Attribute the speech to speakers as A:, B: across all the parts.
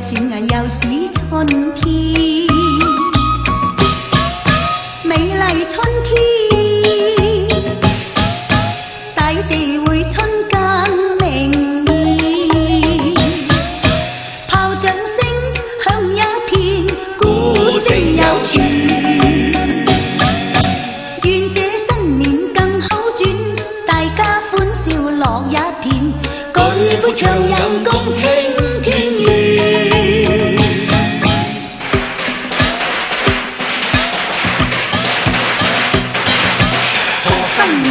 A: 轉眼又是春天，美麗春天，大地會春間明豔，炮仗聲響一片，鼓聲有傳。願這新年更好轉，大家歡笑樂一片，舉杯暢飲共慶團圓。賀新年，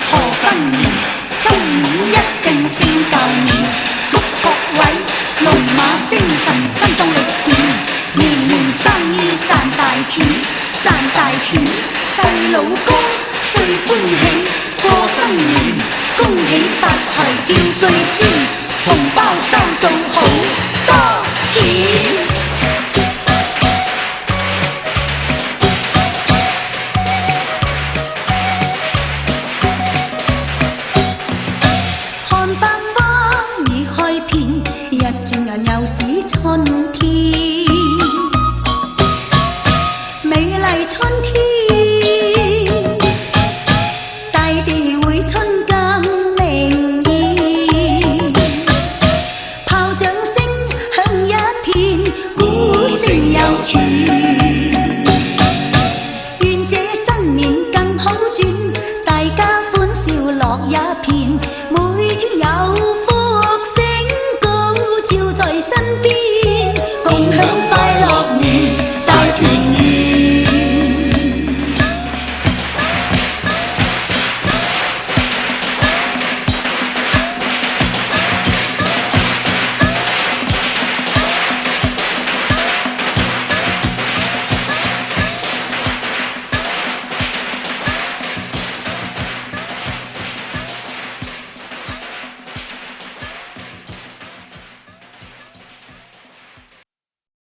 A: 賀新年，今年一定勝舊年，祝各位龍馬精神，身壯力健，年年生意賺大錢，賺大錢，細佬哥最歡喜，過新年恭喜發財叫最先，紅包收到好多錢。看百花已開遍，一轉眼又是春天，美麗春天，大地會春間明豔，炮仗聲響一片，鼓聲有傳。